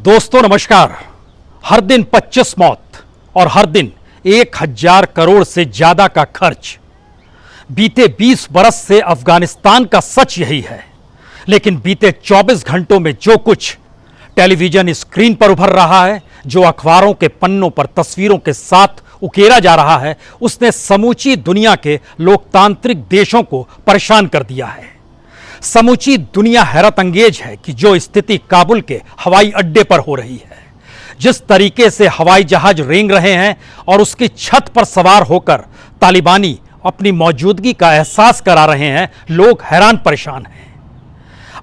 दोस्तों नमस्कार। हर दिन 25 मौत और हर दिन 1000 करोड़ से ज्यादा का खर्च। बीते 20 बरस से अफगानिस्तान का सच यही है, लेकिन बीते 24 घंटों में जो कुछ टेलीविजन स्क्रीन पर उभर रहा है, जो अखबारों के पन्नों पर तस्वीरों के साथ उकेरा जा रहा है, उसने समूची दुनिया के लोकतांत्रिक देशों को परेशान कर दिया है। समूची दुनिया हैरत अंगेज है कि जो स्थिति काबुल के हवाई अड्डे पर हो रही है, जिस तरीके से हवाई जहाज रेंग रहे हैं और उसकी छत पर सवार होकर तालिबानी अपनी मौजूदगी का एहसास करा रहे हैं, लोग हैरान परेशान हैं।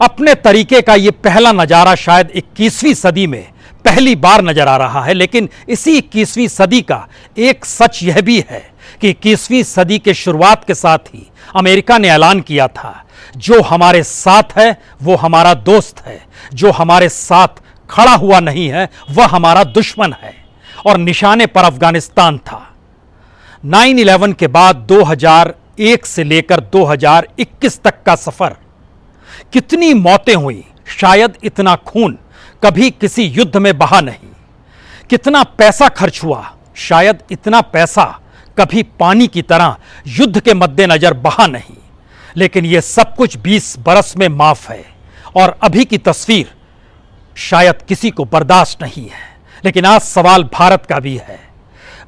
अपने तरीके का यह पहला नजारा शायद 21वीं सदी में पहली बार नजर आ रहा है, लेकिन इसी 21वीं सदी का एक सच यह भी है कि 21वीं सदी के शुरुआत के साथ ही अमेरिका ने ऐलान किया था, जो हमारे साथ है वो हमारा दोस्त है, जो हमारे साथ खड़ा हुआ नहीं है वह हमारा दुश्मन है। और निशाने पर अफगानिस्तान था। 9/11 के बाद 2001 से लेकर 2021 तक का सफर, कितनी मौतें हुई, शायद इतना खून कभी किसी युद्ध में बहा नहीं। कितना पैसा खर्च हुआ, शायद इतना पैसा कभी पानी की तरह युद्ध के मद्देनजर बहा नहीं। लेकिन यह सब कुछ 20 बरस में माफ है और अभी की तस्वीर शायद किसी को बर्दाश्त नहीं है। लेकिन आज सवाल भारत का भी है।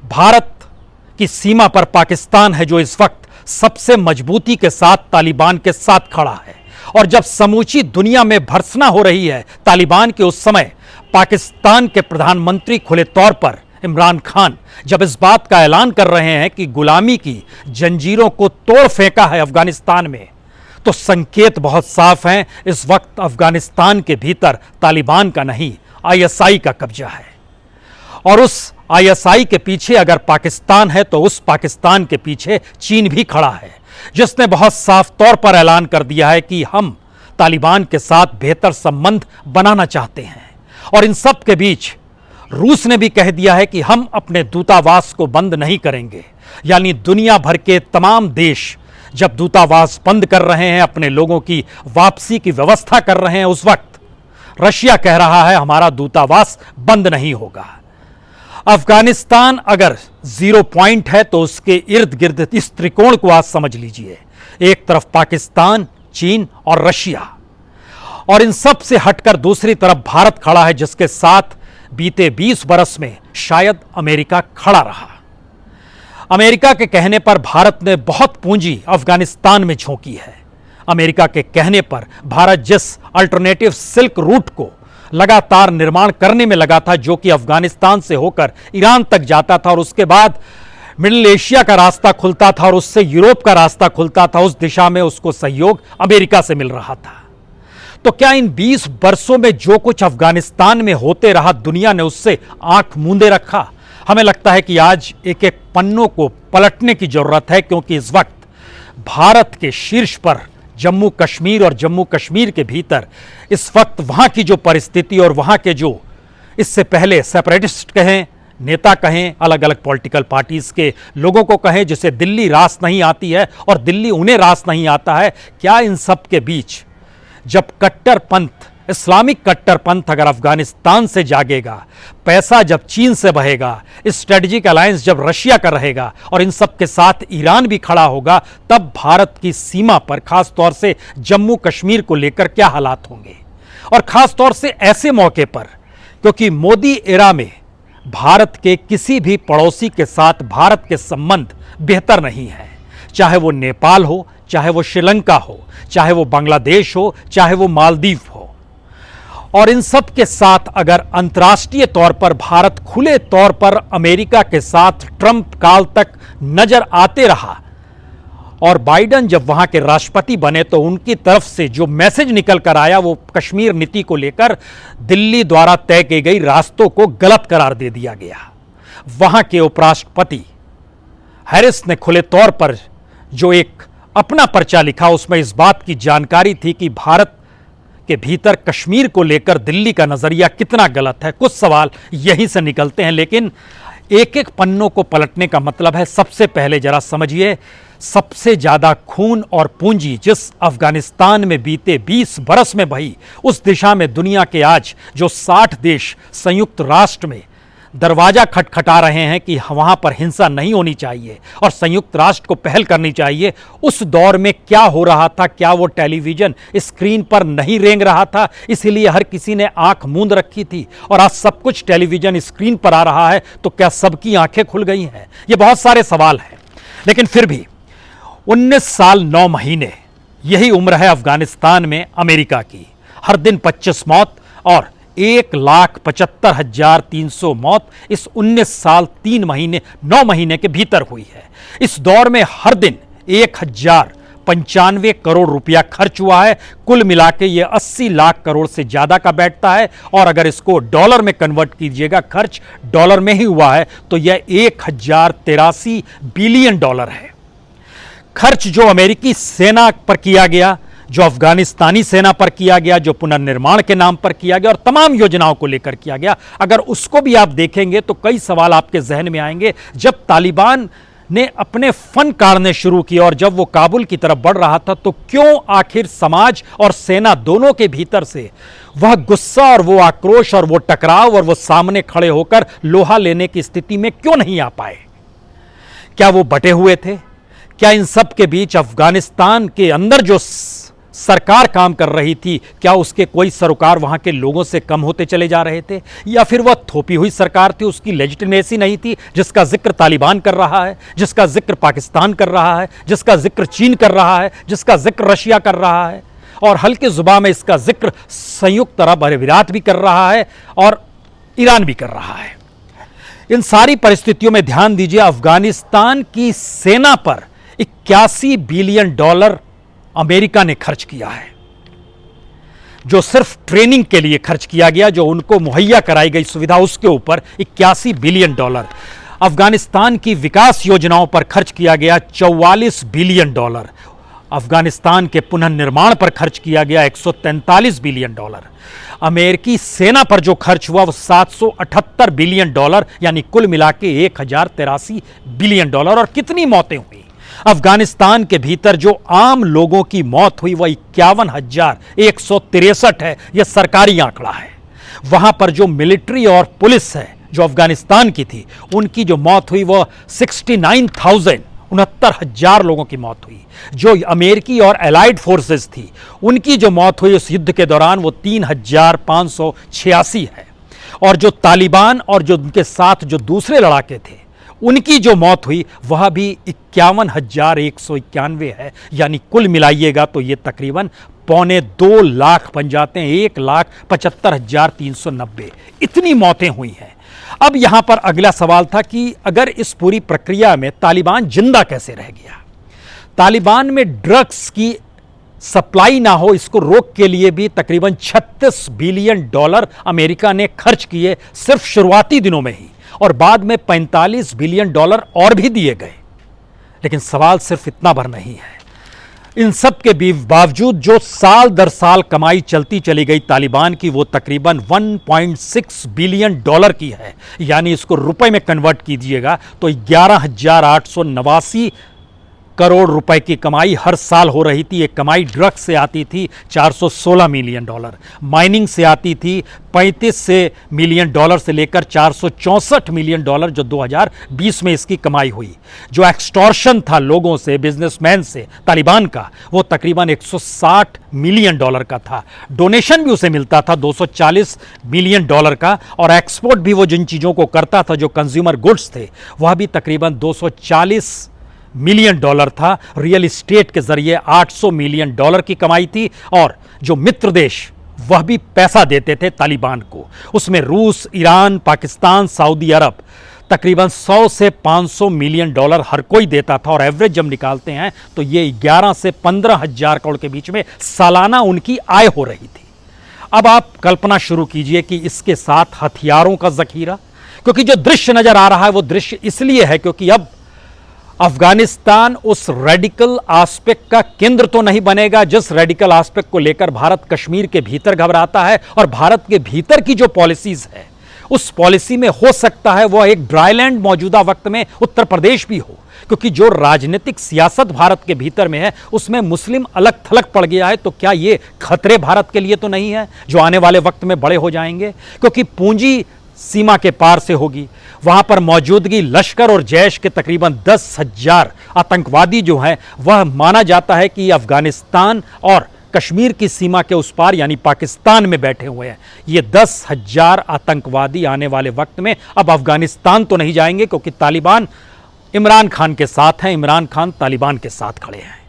भारत की सीमा पर पाकिस्तान है, जो इस वक्त सबसे मजबूती के साथ तालिबान के साथ खड़ा है। और जब समूची दुनिया में भर्त्सना हो रही है तालिबान के, उस समय पाकिस्तान के प्रधानमंत्री खुले तौर पर इमरान खान जब इस बात का ऐलान कर रहे हैं कि गुलामी की जंजीरों को तोड़ फेंका है अफगानिस्तान में, तो संकेत बहुत साफ हैं। इस वक्त अफगानिस्तान के भीतर तालिबान का नहीं, आईएसआई का कब्जा है। और उस आईएसआई के पीछे अगर पाकिस्तान है, तो उस पाकिस्तान के पीछे चीन भी खड़ा है, जिसने बहुत साफ तौर पर ऐलान कर दिया है कि हम तालिबान के साथ बेहतर संबंध बनाना चाहते हैं। और इन सब के बीच रूस ने भी कह दिया है कि हम अपने दूतावास को बंद नहीं करेंगे। यानी दुनिया भर के तमाम देश जब दूतावास बंद कर रहे हैं, अपने लोगों की वापसी की व्यवस्था कर रहे हैं, उस वक्त रशिया कह रहा है हमारा दूतावास बंद नहीं होगा। अफगानिस्तान अगर 0 पॉइंट है, तो उसके इर्द गिर्द इस त्रिकोण को आज समझ लीजिए। एक तरफ पाकिस्तान, चीन और रशिया, और इन सब से हटकर दूसरी तरफ भारत खड़ा है, जिसके साथ बीते 20 बरस में शायद अमेरिका खड़ा रहा। अमेरिका के कहने पर भारत ने बहुत पूंजी अफगानिस्तान में झोंकी है। अमेरिका के कहने पर भारत जिस अल्टरनेटिव सिल्क रूट को लगातार निर्माण करने में लगा था, जो कि अफगानिस्तान से होकर ईरान तक जाता था और उसके बाद मिडिल एशिया का रास्ता खुलता था और उससे यूरोप का रास्ता खुलता था, उस दिशा में उसको सहयोग अमेरिका से मिल रहा था। तो क्या इन 20 बरसों में जो कुछ अफगानिस्तान में होते रहा, दुनिया ने उससे आंख मूंदे रखा? हमें लगता है कि आज एक एक पन्नों को पलटने की जरूरत है, क्योंकि इस वक्त भारत के शीर्ष पर जम्मू कश्मीर और जम्मू कश्मीर के भीतर इस वक्त वहां की जो परिस्थिति और वहां के जो इससे पहले सेपरेटिस्ट कहें, नेता कहें, अलग अलग पॉलिटिकल पार्टीज के लोगों को कहें, जिसे दिल्ली रास नहीं आती है और दिल्ली उन्हें रास नहीं आता है, क्या इन सब के बीच जब कट्टरपंथ, इस्लामिक कट्टरपंथ अगर अफगानिस्तान से जागेगा, पैसा जब चीन से बहेगा, स्ट्रेटेजिक अलायंस जब रशिया का रहेगा और इन सब के साथ ईरान भी खड़ा होगा, तब भारत की सीमा पर खास तौर से जम्मू कश्मीर को लेकर क्या हालात होंगे? और खास तौर से ऐसे मौके पर, क्योंकि मोदी एरा में भारत के किसी भी पड़ोसी के साथ भारत के संबंध बेहतर नहीं है। चाहे वो नेपाल हो, चाहे वो श्रीलंका हो, चाहे वो बांग्लादेश हो, चाहे वो मालदीव हो। और इन सब के साथ अगर अंतर्राष्ट्रीय तौर पर भारत खुले तौर पर अमेरिका के साथ ट्रंप काल तक नजर आते रहा, और बाइडेन जब वहां के राष्ट्रपति बने, तो उनकी तरफ से जो मैसेज निकल कर आया, वो कश्मीर नीति को लेकर दिल्ली द्वारा तय की गई रास्तों को गलत करार दे दिया गया। वहां के उपराष्ट्रपति हैरिस ने खुले तौर पर जो एक अपना पर्चा लिखा, उसमें इस बात की जानकारी थी कि भारत के भीतर कश्मीर को लेकर दिल्ली का नजरिया कितना गलत है। कुछ सवाल यहीं से निकलते हैं, लेकिन एक एक पन्नों को पलटने का मतलब है, सबसे पहले जरा समझिए सबसे ज्यादा खून और पूंजी जिस अफगानिस्तान में बीते 20 बरस में बही, उस दिशा में दुनिया के आज जो 60 देश संयुक्त राष्ट्र में दरवाजा खटखटा रहे हैं कि वहां पर हिंसा नहीं होनी चाहिए और संयुक्त राष्ट्र को पहल करनी चाहिए, उस दौर में क्या हो रहा था? क्या वो टेलीविजन स्क्रीन पर नहीं रेंग रहा था, इसीलिए हर किसी ने आंख मूंद रखी थी? और आज सब कुछ टेलीविजन स्क्रीन पर आ रहा है, तो क्या सबकी आंखें खुल गई हैं? ये बहुत सारे सवाल हैं। लेकिन फिर भी 19 साल 9 महीने यही उम्र है अफगानिस्तान में अमेरिका की। हर दिन 25 मौत और 1,75,300 मौत इस 19 साल 3 महीने 9 महीने के भीतर हुई है। इस दौर में हर दिन 1,095 करोड़ रुपया खर्च हुआ है। कुल मिला के ये 80 लाख करोड़ से ज्यादा का बैठता है। और अगर इसको डॉलर में कन्वर्ट कीजिएगा, खर्च डॉलर में ही हुआ है, तो यह 1,083 बिलियन डॉलर है। खर्च जो अमेरिकी सेना पर किया गया, जो अफगानिस्तानी सेना पर किया गया, जो पुनर्निर्माण के नाम पर किया गया और तमाम योजनाओं को लेकर किया गया, अगर उसको भी आप देखेंगे तो कई सवाल आपके जहन में आएंगे। जब तालिबान ने अपने फन काढ़ने शुरू किए और जब वो काबुल की तरफ बढ़ रहा था, तो क्यों आखिर समाज और सेना दोनों के भीतर से वह गुस्सा और वो आक्रोश और वो टकराव और वो सामने खड़े होकर लोहा लेने की स्थिति में क्यों नहीं आ पाए? क्या वो बटे हुए थे? क्या इन सब के बीच अफगानिस्तान के अंदर जो सरकार काम कर रही थी, क्या उसके कोई सरोकार वहां के लोगों से कम होते चले जा रहे थे? या फिर वह थोपी हुई सरकार थी, उसकी लेजिटिमेसी नहीं थी, जिसका जिक्र तालिबान कर रहा है, जिसका जिक्र पाकिस्तान कर रहा है, जिसका जिक्र चीन कर रहा है, जिसका जिक्र रशिया कर रहा है, और हल्के जुबान में इसका जिक्र संयुक्त अरब अमीरात भी कर रहा है और ईरान भी कर रहा है। इन सारी परिस्थितियों में ध्यान दीजिए, अफगानिस्तान की सेना पर 81 बिलियन डॉलर अमेरिका ने खर्च किया है, जो सिर्फ ट्रेनिंग के लिए खर्च किया गया, जो उनको मुहैया कराई गई सुविधा, उसके ऊपर 81 बिलियन डॉलर। अफगानिस्तान की विकास योजनाओं पर खर्च किया गया 44 बिलियन डॉलर। अफगानिस्तान के पुनर्निर्माण पर खर्च किया गया 143 बिलियन डॉलर। अमेरिकी सेना पर जो खर्च हुआ वो 778 बिलियन डॉलर, यानी कुल मिला के 1,083 बिलियन डॉलर। और कितनी मौतें हुई अफगानिस्तान के भीतर? जो आम लोगों की मौत हुई वह 51,163 है, यह सरकारी आंकड़ा है। वहां पर जो मिलिट्री और पुलिस है जो अफगानिस्तान की थी, उनकी जो मौत हुई वह 69,000 लोगों की मौत हुई। जो अमेरिकी और एलाइड फोर्सेस थी, उनकी जो मौत हुई उस युद्ध के दौरान वो 3,586 है। और जो तालिबान और जो उनके साथ जो दूसरे लड़ाके थे, उनकी जो मौत हुई वह भी 51,191 है। यानी कुल मिलाइएगा तो ये तकरीबन 2.25 लाख बन जाते हैं, 1,75,390। इतनी मौतें हुई हैं। अब यहां पर अगला सवाल था कि अगर इस पूरी प्रक्रिया में तालिबान जिंदा कैसे रह गया? तालिबान में ड्रग्स की सप्लाई ना हो, इसको रोक के लिए भी तकरीबन 36 बिलियन डॉलर अमेरिका ने खर्च किए सिर्फ शुरुआती दिनों में ही, और बाद में 45 बिलियन डॉलर और भी दिए गए। लेकिन सवाल सिर्फ इतना भर नहीं है। इन सब के बावजूद जो साल दर साल कमाई चलती चली गई तालिबान की, वो तकरीबन 1.6 बिलियन डॉलर की है। यानी इसको रुपए में कन्वर्ट कीजिएगा तो 11,889 करोड़ रुपए की कमाई हर साल हो रही थी। एक कमाई ड्रग्स से आती थी 416 मिलियन डॉलर, माइनिंग से आती थी 35 मिलियन डॉलर से लेकर 464 मिलियन डॉलर जो 2020 में इसकी कमाई हुई। जो एक्सटॉर्शन था लोगों से, बिजनेसमैन से तालिबान का, वो तकरीबन 160 मिलियन डॉलर का था। डोनेशन भी उसे मिलता था 240 मिलियन डॉलर का, और एक्सपोर्ट भी वो जिन चीज़ों को करता था जो कंज्यूमर गुड्स थे, वह भी तकरीबन 240 मिलियन डॉलर था। रियल एस्टेट के जरिए 800 मिलियन डॉलर की कमाई थी। और जो मित्र देश वह भी पैसा देते थे तालिबान को, उसमें रूस, ईरान, पाकिस्तान, सऊदी अरब तकरीबन 100 से 500 मिलियन डॉलर हर कोई देता था। और एवरेज जब निकालते हैं तो ये 11 से 15,000 करोड़ के बीच में सालाना उनकी आय हो रही थी। अब आप कल्पना शुरू कीजिए कि इसके साथ हथियारों का जखीरा, क्योंकि जो दृश्य नजर आ रहा है वो दृश्य इसलिए है क्योंकि अब अफगानिस्तान उस रेडिकल एस्पेक्ट का केंद्र तो नहीं बनेगा जिस रेडिकल एस्पेक्ट को लेकर भारत कश्मीर के भीतर घबराता है। और भारत के भीतर की जो पॉलिसीज है उस पॉलिसी में हो सकता है वह एक ड्राईलैंड मौजूदा वक्त में उत्तर प्रदेश भी हो, क्योंकि जो राजनीतिक सियासत भारत के भीतर में है उसमें मुस्लिम अलग थलग पड़ गया है। तो क्या ये खतरे भारत के लिए तो नहीं है जो आने वाले वक्त में बड़े हो जाएंगे, क्योंकि पूंजी सीमा के पार से होगी। वहां पर मौजूदगी लश्कर और जैश के तकरीबन 10,000 आतंकवादी जो हैं, वह माना जाता है कि अफगानिस्तान और कश्मीर की सीमा के उस पार यानी पाकिस्तान में बैठे हुए हैं। ये 10,000 आतंकवादी आने वाले वक्त में अब अफगानिस्तान तो नहीं जाएंगे, क्योंकि तालिबान इमरान खान के साथ हैं, इमरान खान तालिबान के साथ खड़े हैं।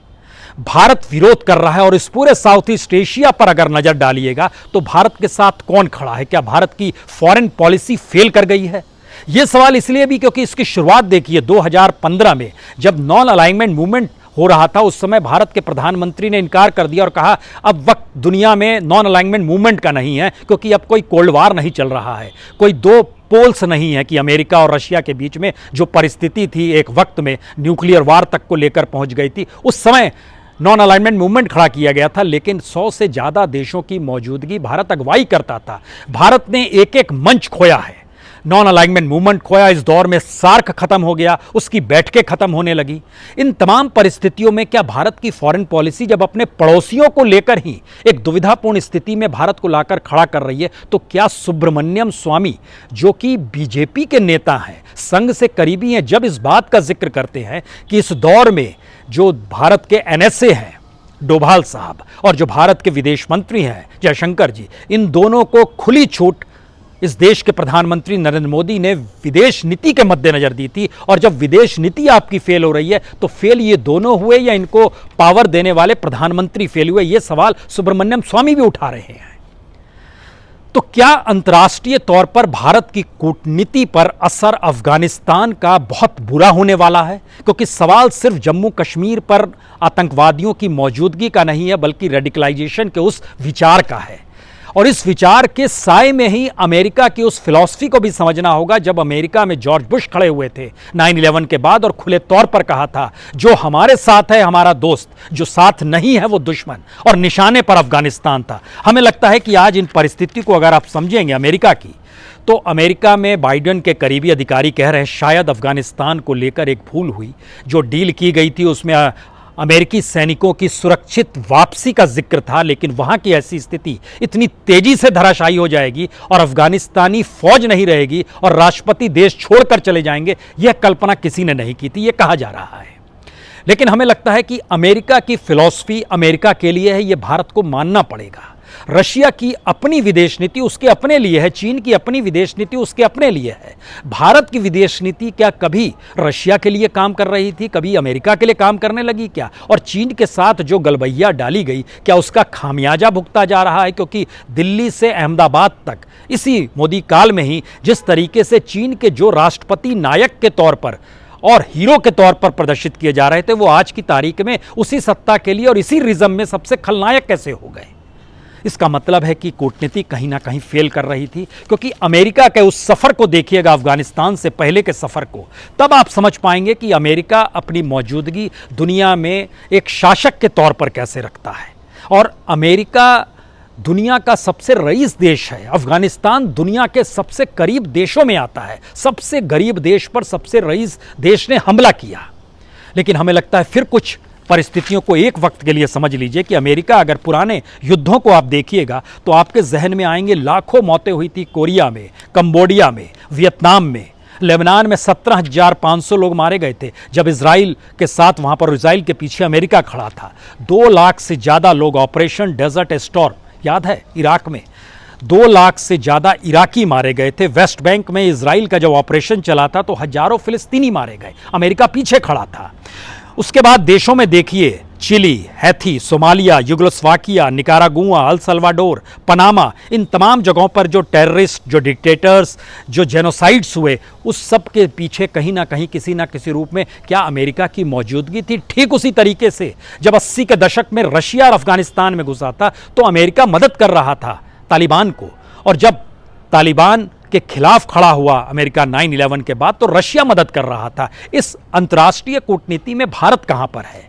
भारत विरोध कर रहा है और इस पूरे साउथ ईस्ट एशिया पर अगर नजर डालिएगा तो भारत के साथ कौन खड़ा है? क्या भारत की फॉरेन पॉलिसी फेल कर गई है? यह सवाल इसलिए भी क्योंकि इसकी शुरुआत देखिए 2015 में जब नॉन अलाइनमेंट मूवमेंट हो रहा था, उस समय भारत के प्रधानमंत्री ने इनकार कर दिया और कहा अब वक्त दुनिया में नॉन अलाइनमेंट मूवमेंट का नहीं है, क्योंकि अब कोई कोल्ड वार नहीं चल रहा है, कोई दो पोल्स नहीं है कि अमेरिका और रशिया के बीच में जो परिस्थिति थी एक वक्त में न्यूक्लियर वार तक को लेकर पहुंच गई थी। उस समय नॉन अलाइनमेंट मूवमेंट खड़ा किया गया था, लेकिन 100 से ज़्यादा देशों की मौजूदगी, भारत अगुवाई करता था। भारत ने एक एक मंच खोया है, नॉन अलाइनमेंट मूवमेंट खोया, इस दौर में सार्क खत्म हो गया, उसकी बैठकें खत्म होने लगी। इन तमाम परिस्थितियों में क्या भारत की फॉरेन पॉलिसी जब अपने पड़ोसियों को लेकर ही एक दुविधापूर्ण स्थिति में भारत को लाकर खड़ा कर रही है, तो क्या सुब्रमण्यम स्वामी जो कि बीजेपी के नेता हैं, संघ से करीबी हैं, जब इस बात का जिक्र करते हैं कि इस दौर में जो भारत के एनएसए हैं डोभाल साहब और जो भारत के विदेश मंत्री हैं जयशंकर जी, इन दोनों को खुली छूट इस देश के प्रधानमंत्री नरेंद्र मोदी ने विदेश नीति के मद्देनजर दी थी, और जब विदेश नीति आपकी फेल हो रही है तो फेल ये दोनों हुए या इनको पावर देने वाले प्रधानमंत्री फेल हुए? ये सवाल सुब्रमण्यम स्वामी भी उठा रहे हैं। तो क्या अंतर्राष्ट्रीय तौर पर भारत की कूटनीति पर असर अफगानिस्तान का बहुत बुरा होने वाला है? क्योंकि सवाल सिर्फ जम्मू कश्मीर पर आतंकवादियों की मौजूदगी का नहीं है, बल्कि रेडिकलाइजेशन के उस विचार का है। और इस विचार के साए में ही अमेरिका की उस फिलॉसफी को भी समझना होगा। जब अमेरिका में जॉर्ज बुश खड़े हुए थे 9/11 के बाद और खुले तौर पर कहा था जो हमारे साथ है हमारा दोस्त, जो साथ नहीं है वो दुश्मन, और निशाने पर अफगानिस्तान था। हमें लगता है कि आज इन परिस्थिति को अगर आप समझेंगे अमेरिका की, तो अमेरिका में बाइडेन के करीबी अधिकारी कह रहे हैं शायद अफगानिस्तान को लेकर एक भूल हुई। जो डील की गई थी उसमें अमेरिकी सैनिकों की सुरक्षित वापसी का जिक्र था, लेकिन वहां की ऐसी स्थिति इतनी तेजी से धराशायी हो जाएगी और अफगानिस्तानी फौज नहीं रहेगी और राष्ट्रपति देश छोड़कर चले जाएंगे, यह कल्पना किसी ने नहीं की थी। यह कहा जा रहा है, लेकिन हमें लगता है कि अमेरिका की फिलॉसफी अमेरिका के लिए है, यह भारत को मानना पड़ेगा। रशिया की अपनी विदेश नीति उसके अपने लिए है, चीन की अपनी विदेश नीति उसके अपने लिए है। भारत की विदेश नीति क्या कभी रशिया के लिए काम कर रही थी, कभी अमेरिका के लिए काम करने लगी क्या? और चीन के साथ जो गलबैया डाली गई, क्या उसका खामियाजा भुगता जा रहा है? क्योंकि दिल्ली से अहमदाबाद तक इसी मोदी काल में ही जिस तरीके से चीन के जो राष्ट्रपति नायक के तौर पर और हीरो के तौर पर प्रदर्शित किए जा रहे थे, वो आज की तारीख में उसी सत्ता के लिए और इसी रिज्म में सबसे खलनायक कैसे हो गए? इसका मतलब है कि कूटनीति कहीं ना कहीं फेल कर रही थी। क्योंकि अमेरिका के उस सफ़र को देखिएगा, अफगानिस्तान से पहले के सफ़र को, तब आप समझ पाएंगे कि अमेरिका अपनी मौजूदगी दुनिया में एक शासक के तौर पर कैसे रखता है। और अमेरिका दुनिया का सबसे रईस देश है, अफगानिस्तान दुनिया के सबसे करीब देशों में आता है। सबसे गरीब देश पर सबसे रईस देश ने हमला किया। लेकिन हमें लगता है फिर कुछ परिस्थितियों को एक वक्त के लिए समझ लीजिए कि अमेरिका, अगर पुराने युद्धों को आप देखिएगा तो आपके जहन में आएंगे लाखों मौतें हुई थी कोरिया में, कंबोडिया में, वियतनाम में, लेबनान में 17,500 लोग मारे गए थे जब इजराइल के साथ वहां पर इजराइल के पीछे अमेरिका खड़ा था। 2 लाख से ज़्यादा लोग, ऑपरेशन डेजर्ट स्टॉर्म याद है इराक में, 2 लाख से ज़्यादा इराकी मारे गए थे। वेस्ट बैंक में इजराइल का जब ऑपरेशन चला था तो हजारों फिलिस्तीनी मारे गए, अमेरिका पीछे खड़ा था। उसके बाद देशों में देखिए, Chile, Haiti, Somalia, Yugoslavia, Nicaragua, El Salvador, Panama, इन तमाम जगहों पर जो टेररिस्ट, जो डिक्टेटर्स, जो जेनोसाइड्स हुए, उस सब के पीछे कहीं ना कहीं किसी ना किसी रूप में क्या अमेरिका की मौजूदगी थी? ठीक उसी तरीके से जब 80 के दशक में रशिया अफगानिस्तान में घुसा था तो अमेरिका मदद कर रहा था तालिबान को, और जब तालिबान के खिलाफ खड़ा हुआ अमेरिका 9/11 के बाद तो रशिया मदद कर रहा था। इस अंतर्राष्ट्रीय कूटनीति में भारत कहां पर है?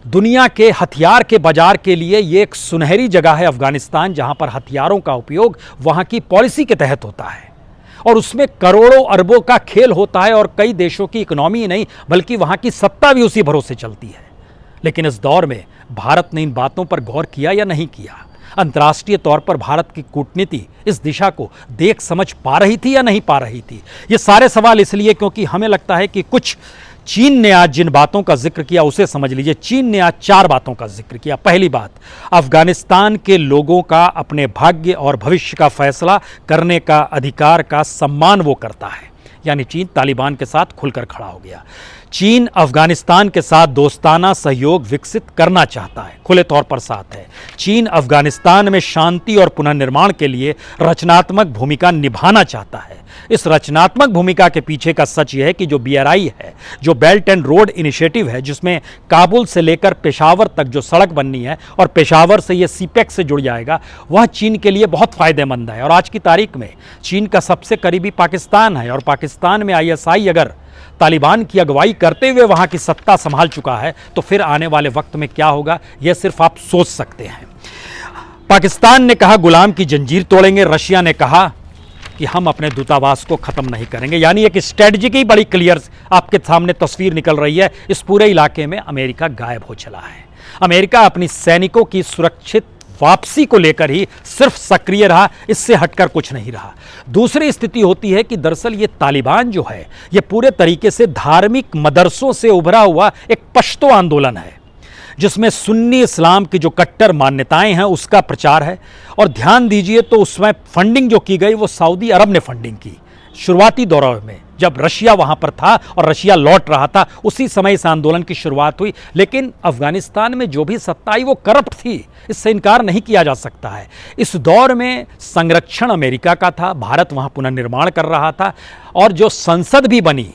दुनिया के हथियार के बाजार के लिए ये एक सुनहरी जगह है अफगानिस्तान, जहां पर हथियारों का उपयोग वहां की पॉलिसी के तहत होता है। और उसमें करोड़ों अरबों का खेल होता है और कई देशों की इकोनॉमी ही नहीं बल्कि वहां की सत्ता भी उसी भरोसे चलती है। लेकिन इस दौर में भारत ने इन बातों पर गौर किया या नहीं किया? अंतर्राष्ट्रीय तौर पर भारत की कूटनीति इस दिशा को देख समझ पा रही थी या नहीं पा रही थी? ये सारे सवाल इसलिए क्योंकि हमें लगता है कि कुछ चीन ने आज जिन बातों का जिक्र किया उसे समझ लीजिए। चीन ने आज 4 बातों का जिक्र किया। पहली बात, अफगानिस्तान के लोगों का अपने भाग्य और भविष्य का फैसला करने का अधिकार का सम्मान वो करता है, यानी चीन तालिबान के साथ खुलकर खड़ा हो गया। चीन अफगानिस्तान के साथ दोस्ताना सहयोग विकसित करना चाहता है, खुले तौर पर साथ है। चीन अफगानिस्तान में शांति और पुनर्निर्माण के लिए रचनात्मक भूमिका निभाना चाहता है। इस रचनात्मक भूमिका के पीछे का सच यह है कि जो BRI है, जो बेल्ट एंड रोड इनिशिएटिव है, जिसमें काबुल से लेकर पेशावर तक जो सड़क बननी है और पेशावर से ये CPEC से जुड़ जाएगा, वह चीन के लिए बहुत फायदेमंद है। और आज की तारीख में चीन का सबसे करीबी पाकिस्तान है और पाकिस्तान में ISI अगर तालिबान की अगुवाई करते हुए वहां की सत्ता संभाल चुका है तो फिर आने वाले वक्त में क्या होगा यह सिर्फ आप सोच सकते हैं। पाकिस्तान ने कहा गुलाम की जंजीर तोड़ेंगे, रशिया ने कहा कि हम अपने दूतावास को खत्म नहीं करेंगे। यानी एक स्ट्रेटजी की बड़ी क्लियर आपके सामने तस्वीर निकल रही है। इस पूरे इलाके में अमेरिका गायब हो चला है। अमेरिका अपनी सैनिकों की सुरक्षित वापसी को लेकर ही सिर्फ सक्रिय रहा, इससे हटकर कुछ नहीं रहा। दूसरी स्थिति होती है कि दरअसल ये तालिबान जो है ये पूरे तरीके से धार्मिक मदरसों से उभरा हुआ एक पश्तो आंदोलन है, जिसमें सुन्नी इस्लाम की जो कट्टर मान्यताएं हैं उसका प्रचार है। और ध्यान दीजिए तो उसमें फंडिंग जो की गई वो सऊदी अरब ने फंडिंग की। शुरुआती दौर में जब रशिया वहां पर था और रशिया लौट रहा था, उसी समय इस आंदोलन की शुरुआत हुई। लेकिन अफगानिस्तान में जो भी सत्ता आई वो करप्ट थी, इससे इनकार नहीं किया जा सकता है। इस दौर में संरक्षण अमेरिका का था, भारत वहां पुनर्निर्माण कर रहा था। और जो संसद भी बनी,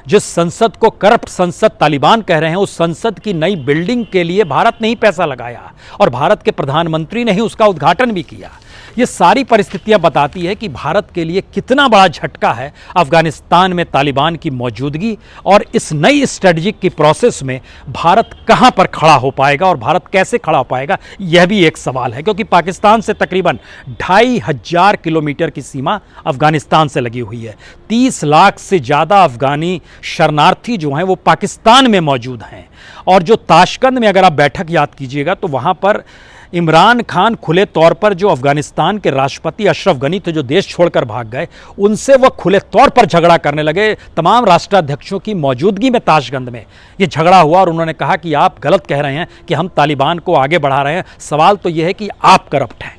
जिस संसद को करप्ट संसद तालिबान कह रहे हैं, उस संसद की नई बिल्डिंग के लिए भारत ने ही पैसा लगाया और भारत के प्रधानमंत्री ने ही उसका उद्घाटन भी किया। ये सारी परिस्थितियां बताती है कि भारत के लिए कितना बड़ा झटका है अफगानिस्तान में तालिबान की मौजूदगी। और इस नई स्ट्रेटजिक की प्रोसेस में भारत कहां पर खड़ा हो पाएगा और भारत कैसे खड़ा हो पाएगा, यह भी एक सवाल है। क्योंकि पाकिस्तान से तकरीबन 2500 किलोमीटर की सीमा अफगानिस्तान से लगी हुई है। 30 लाख से ज़्यादा अफगानी शरणार्थी जो हैं वो पाकिस्तान में मौजूद हैं। और जो ताशकंद में अगर आप बैठक याद कीजिएगा तो वहाँ पर इमरान खान खुले तौर पर, जो अफगानिस्तान के राष्ट्रपति अशरफ गनी थे जो देश छोड़कर भाग गए, उनसे वह खुले तौर पर झगड़ा करने लगे। तमाम राष्ट्राध्यक्षों की मौजूदगी में ताशकंद में ये झगड़ा हुआ और उन्होंने कहा कि आप गलत कह रहे हैं कि हम तालिबान को आगे बढ़ा रहे हैं, सवाल तो यह है कि आप करप्ट हैं।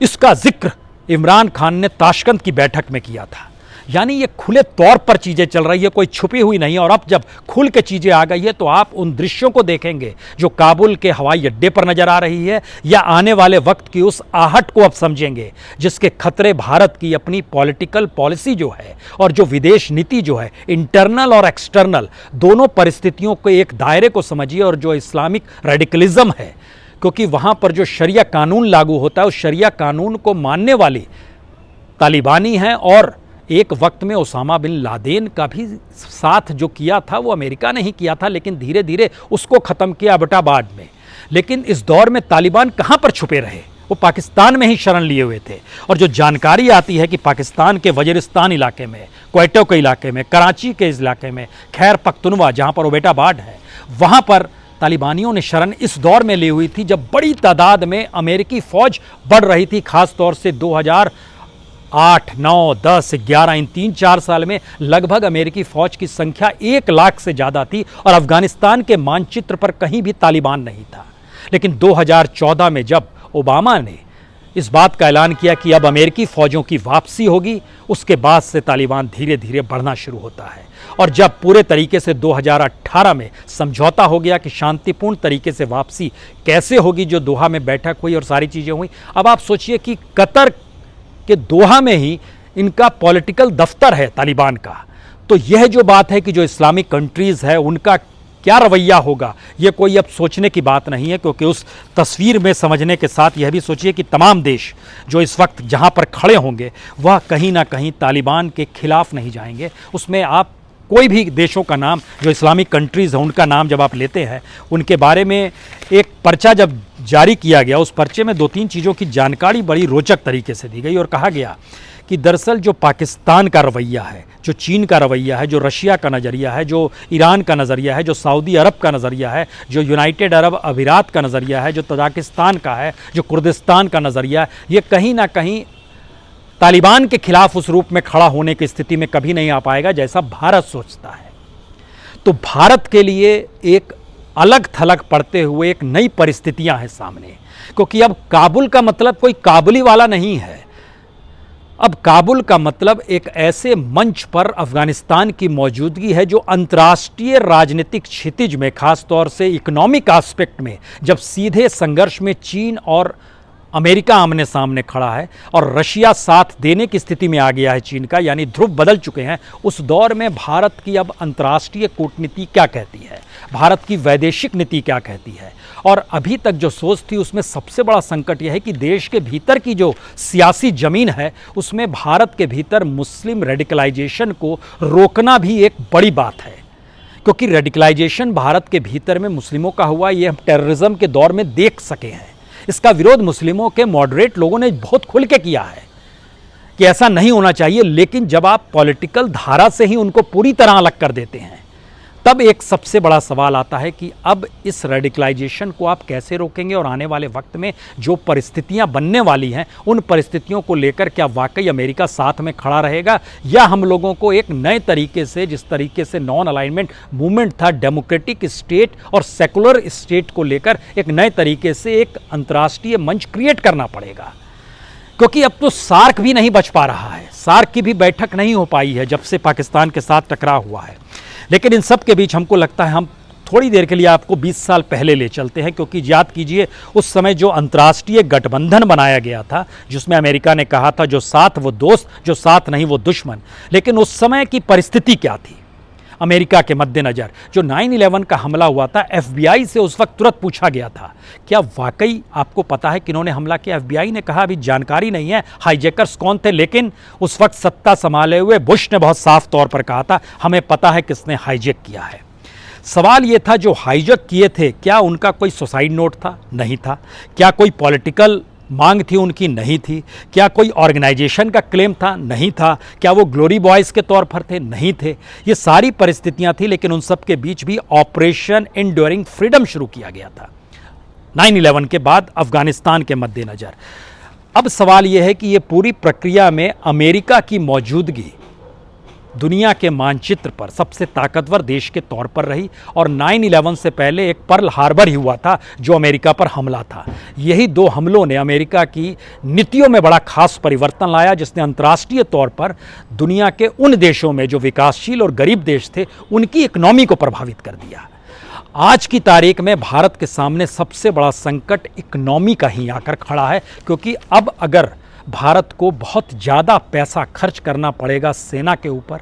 इसका जिक्र इमरान खान ने ताशकंद की बैठक में किया था। यानी ये खुले तौर पर चीज़ें चल रही है, कोई छुपी हुई नहीं। और अब जब खुल के चीज़ें आ गई है तो आप उन दृश्यों को देखेंगे जो काबुल के हवाई अड्डे पर नजर आ रही है, या आने वाले वक्त की उस आहट को अब समझेंगे जिसके खतरे भारत की अपनी पॉलिटिकल पॉलिसी जो है और जो विदेश नीति जो है, इंटरनल और एक्सटर्नल दोनों परिस्थितियों के एक दायरे को समझिए। और जो इस्लामिक रेडिकलिज्म है, क्योंकि वहाँ पर जो शरिया कानून लागू होता है उस शरिया कानून को मानने वाली तालिबानी हैं। और एक वक्त में ओसामा बिन लादेन का भी साथ जो किया था वो अमेरिका ने ही किया था, लेकिन धीरे धीरे उसको ख़त्म किया अबटाबाद में। लेकिन इस दौर में तालिबान कहाँ पर छुपे रहे, वो पाकिस्तान में ही शरण लिए हुए थे। और जो जानकारी आती है कि पाकिस्तान के वजीरिस्तान इलाके में, क्वेटा के इलाके में, कराची के इलाके में, खैर पख्तूनवा जहाँ पर अबटाबाद है, वहाँ पर तालिबानियों ने शरण इस दौर में ली हुई थी जब बड़ी तादाद में अमेरिकी फ़ौज बढ़ रही थी। ख़ास तौर से 2008, 9, 10, 11 इन 3-4 साल में लगभग अमेरिकी फ़ौज की संख्या 1 लाख से ज़्यादा थी और अफ़गानिस्तान के मानचित्र पर कहीं भी तालिबान नहीं था। लेकिन 2014 में जब ओबामा ने इस बात का ऐलान किया कि अब अमेरिकी फ़ौजों की वापसी होगी, उसके बाद से तालिबान धीरे धीरे बढ़ना शुरू होता है। और जब पूरे तरीके से 2018 में समझौता हो गया कि शांतिपूर्ण तरीके से वापसी कैसे होगी, जो दोहा में बैठक हुई और सारी चीज़ें हुई, अब आप सोचिए कि कतर के दोहा में ही इनका पॉलिटिकल दफ्तर है तालिबान का। तो यह जो बात है कि जो इस्लामिक कंट्रीज़ है उनका क्या रवैया होगा, ये कोई अब सोचने की बात नहीं है। क्योंकि उस तस्वीर में समझने के साथ यह भी सोचिए कि तमाम देश जो इस वक्त जहाँ पर खड़े होंगे वह कहीं ना कहीं तालिबान के खिलाफ नहीं जाएंगे। उसमें आप कोई भी देशों का नाम, जो इस्लामिक कंट्रीज़ हैं उनका नाम जब आप लेते हैं, उनके बारे में एक पर्चा जब जारी किया गया, उस पर्चे में 2-3 चीज़ों की जानकारी बड़ी रोचक तरीके से दी गई और कहा गया कि दरअसल जो पाकिस्तान का रवैया है, जो चीन का रवैया है, जो रशिया का नज़रिया है, जो ईरान का नज़रिया है, जो सऊदी अरब का नज़रिया है, जो यूनाइटेड अरब अमीरात का नज़रिया है, जो तजाकिस्तान का है, जो कुर्दिस्तान का नज़रिया है, ये कहीं ना कहीं तालिबान के खिलाफ उस रूप में खड़ा होने की स्थिति में कभी नहीं आ पाएगा जैसा भारत सोचता है। तो भारत के लिए एक अलग थलग पड़ते हुए एक नई परिस्थितियां हैं सामने, क्योंकि अब काबुल का मतलब कोई काबुली वाला नहीं है। अब काबुल का मतलब एक ऐसे मंच पर अफगानिस्तान की मौजूदगी है जो अंतर्राष्ट्रीय राजनीतिक क्षितिज में, खासतौर से इकोनॉमिक एस्पेक्ट में, जब सीधे संघर्ष में चीन और अमेरिका आमने सामने खड़ा है और रशिया साथ देने की स्थिति में आ गया है चीन का, यानी ध्रुव बदल चुके हैं, उस दौर में भारत की अब अंतर्राष्ट्रीय कूटनीति क्या कहती है, भारत की वैदेशिक नीति क्या कहती है। और अभी तक जो सोच थी उसमें सबसे बड़ा संकट यह है कि देश के भीतर की जो सियासी जमीन है उसमें भारत के भीतर मुस्लिम रेडिकलाइजेशन को रोकना भी एक बड़ी बात है, क्योंकि रेडिकलाइजेशन भारत के भीतर में मुस्लिमों का हुआ ये हम टेररिज्म के दौर में देख सके हैं। इसका विरोध मुस्लिमों के मॉडरेट लोगों ने बहुत खुल के किया है कि ऐसा नहीं होना चाहिए, लेकिन जब आप पॉलिटिकल धारा से ही उनको पूरी तरह अलग कर देते हैं तब एक सबसे बड़ा सवाल आता है कि अब इस रेडिकलाइजेशन को आप कैसे रोकेंगे और आने वाले वक्त में जो परिस्थितियां बनने वाली हैं उन परिस्थितियों को लेकर क्या वाकई अमेरिका साथ में खड़ा रहेगा, या हम लोगों को एक नए तरीके से, जिस तरीके से नॉन अलाइनमेंट मूवमेंट था, डेमोक्रेटिक स्टेट और सेकुलर स्टेट को लेकर एक नए तरीके से एक अंतर्राष्ट्रीय मंच क्रिएट करना पड़ेगा। क्योंकि अब तो सार्क भी नहीं बच पा रहा है, सार्क की भी बैठक नहीं हो पाई है जब से पाकिस्तान के साथ टकराव हुआ है। लेकिन इन सब के बीच हमको लगता है हम थोड़ी देर के लिए आपको 20 साल पहले ले चलते हैं, क्योंकि याद कीजिए उस समय जो अंतर्राष्ट्रीय गठबंधन बनाया गया था जिसमें अमेरिका ने कहा था जो साथ वो दोस्त, जो साथ नहीं वो दुश्मन, लेकिन उस समय की परिस्थिति क्या थी अमेरिका के मद्देनज़र। जो 9/11 का हमला हुआ था, FBI से उस वक्त तुरंत पूछा गया था क्या वाकई आपको पता है किन्होंने हमला किया। FBI ने कहा अभी जानकारी नहीं है हाईजैकर्स कौन थे, लेकिन उस वक्त सत्ता संभाले हुए बुश ने बहुत साफ तौर पर कहा था हमें पता है किसने हाईजैक किया है। सवाल ये था जो हाईजैक किए थे क्या उनका कोई सुसाइड नोट था? नहीं था। क्या कोई पॉलिटिकल मांग थी उनकी? नहीं थी। क्या कोई ऑर्गेनाइजेशन का क्लेम था? नहीं था। क्या वो ग्लोरी बॉयज़ के तौर पर थे? नहीं थे। ये सारी परिस्थितियां थी, लेकिन उन सब के बीच भी ऑपरेशन एंड्योरिंग फ्रीडम शुरू किया गया था 9/11 के बाद अफगानिस्तान के मद्देनज़र। अब सवाल यह है कि ये पूरी प्रक्रिया में अमेरिका की मौजूदगी दुनिया के मानचित्र पर सबसे ताकतवर देश के तौर पर रही, और 9/11 से पहले एक पर्ल हार्बर ही हुआ था जो अमेरिका पर हमला था। यही दो हमलों ने अमेरिका की नीतियों में बड़ा खास परिवर्तन लाया, जिसने अंतर्राष्ट्रीय तौर पर दुनिया के उन देशों में जो विकासशील और गरीब देश थे उनकी इकनॉमी को प्रभावित कर दिया। आज की तारीख में भारत के सामने सबसे बड़ा संकट इकनॉमी का ही आकर खड़ा है, क्योंकि अब अगर भारत को बहुत ज़्यादा पैसा खर्च करना पड़ेगा सेना के ऊपर,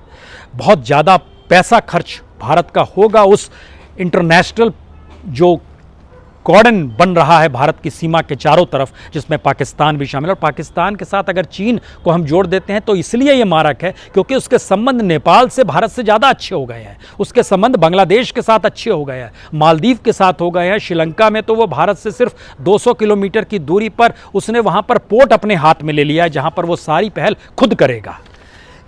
बहुत ज़्यादा पैसा खर्च भारत का होगा उस इंटरनेशनल जो कॉर्डन बन रहा है भारत की सीमा के चारों तरफ, जिसमें पाकिस्तान भी शामिल है। और पाकिस्तान के साथ अगर चीन को हम जोड़ देते हैं तो इसलिए ये मारक है क्योंकि उसके संबंध नेपाल से भारत से ज़्यादा अच्छे हो गए हैं, उसके संबंध बांग्लादेश के साथ अच्छे हो गए हैं, मालदीव के साथ हो गए हैं। श्रीलंका में तो वो भारत से सिर्फ 200 किलोमीटर की दूरी पर उसने वहाँ पर पोर्ट अपने हाथ में ले लिया है जहाँ पर वो सारी पहल खुद करेगा।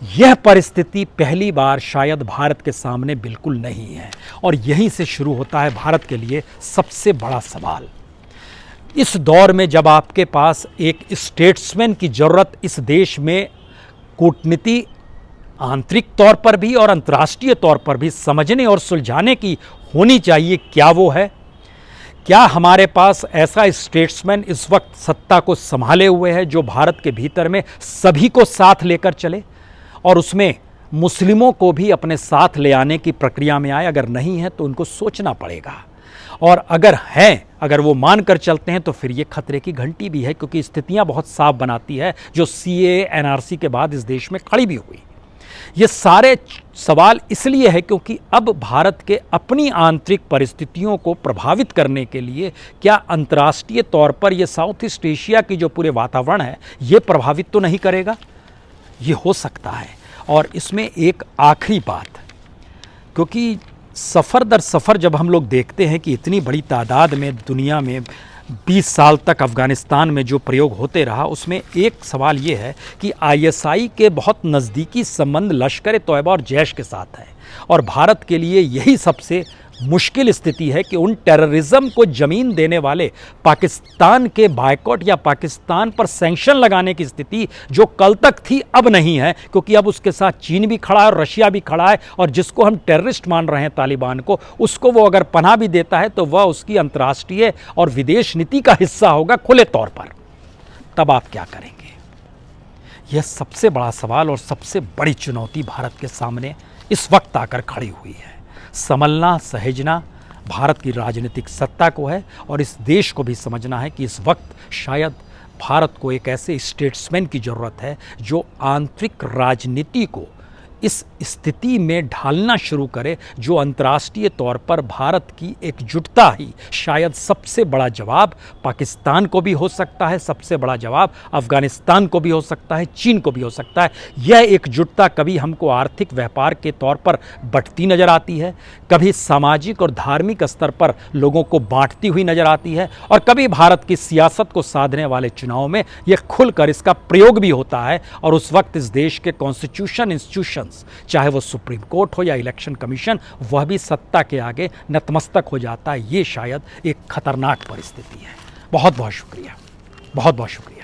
यह परिस्थिति पहली बार शायद भारत के सामने बिल्कुल नहीं है, और यहीं से शुरू होता है भारत के लिए सबसे बड़ा सवाल। इस दौर में जब आपके पास एक स्टेट्समैन की ज़रूरत इस देश में कूटनीति आंतरिक तौर पर भी और अंतर्राष्ट्रीय तौर पर भी समझने और सुलझाने की होनी चाहिए, क्या वो है? क्या हमारे पास ऐसा स्टेट्समैन इस वक्त सत्ता को संभाले हुए है जो भारत के भीतर में सभी को साथ लेकर चले और उसमें मुस्लिमों को भी अपने साथ ले आने की प्रक्रिया में आए? अगर नहीं है तो उनको सोचना पड़ेगा, और अगर हैं, अगर वो मान कर चलते हैं तो फिर ये खतरे की घंटी भी है, क्योंकि स्थितियां बहुत साफ बनाती है जो CAA NRC के बाद इस देश में खड़ी भी हुई। ये सारे सवाल इसलिए है क्योंकि अब भारत के अपनी आंतरिक परिस्थितियों को प्रभावित करने के लिए क्या अंतर्राष्ट्रीय तौर पर ये साउथ ईस्ट एशिया की जो पूरे वातावरण है ये प्रभावित तो नहीं करेगा? ये हो सकता है। और इसमें एक आखिरी बात, क्योंकि सफ़र दर सफ़र जब हम लोग देखते हैं कि इतनी बड़ी तादाद में दुनिया में 20 साल तक अफगानिस्तान में जो प्रयोग होते रहा उसमें एक सवाल ये है कि आईएसआई के बहुत नज़दीकी संबंध लश्कर ए तोयबा और जैश के साथ है और भारत के लिए यही सबसे मुश्किल स्थिति है कि उन टेररिज्म को ज़मीन देने वाले पाकिस्तान के बायकॉट या पाकिस्तान पर सैंक्शन लगाने की स्थिति जो कल तक थी अब नहीं है, क्योंकि अब उसके साथ चीन भी खड़ा है और रशिया भी खड़ा है और जिसको हम टेररिस्ट मान रहे हैं तालिबान को, उसको वो अगर पनाह भी देता है तो वह उसकी अंतर्राष्ट्रीय और विदेश नीति का हिस्सा होगा खुले तौर पर। तब आप क्या करेंगे? यह सबसे बड़ा सवाल और सबसे बड़ी चुनौती भारत के सामने इस वक्त आकर खड़ी हुई है। संभलना सहेजना भारत की राजनीतिक सत्ता को है और इस देश को भी समझना है कि इस वक्त शायद भारत को एक ऐसे स्टेट्समैन की ज़रूरत है जो आंतरिक राजनीति को इस स्थिति में ढालना शुरू करे, जो अंतर्राष्ट्रीय तौर पर भारत की एकजुटता ही शायद सबसे बड़ा जवाब पाकिस्तान को भी हो सकता है, सबसे बड़ा जवाब अफगानिस्तान को भी हो सकता है, चीन को भी हो सकता है। यह एकजुटता कभी हमको आर्थिक व्यापार के तौर पर बंटती नज़र आती है, कभी सामाजिक और धार्मिक स्तर पर लोगों को बांटती हुई नज़र आती है और कभी भारत की सियासत को साधने वाले चुनाव में यह खुलकर इसका प्रयोग भी होता है। और उस वक्त इस देश के कॉन्स्टिट्यूशन इंस्टीट्यूशन, चाहे वो सुप्रीम कोर्ट हो या इलेक्शन कमीशन, वह भी सत्ता के आगे नतमस्तक हो जाता है। ये शायद एक खतरनाक परिस्थिति है। बहुत बहुत शुक्रिया, बहुत बहुत शुक्रिया।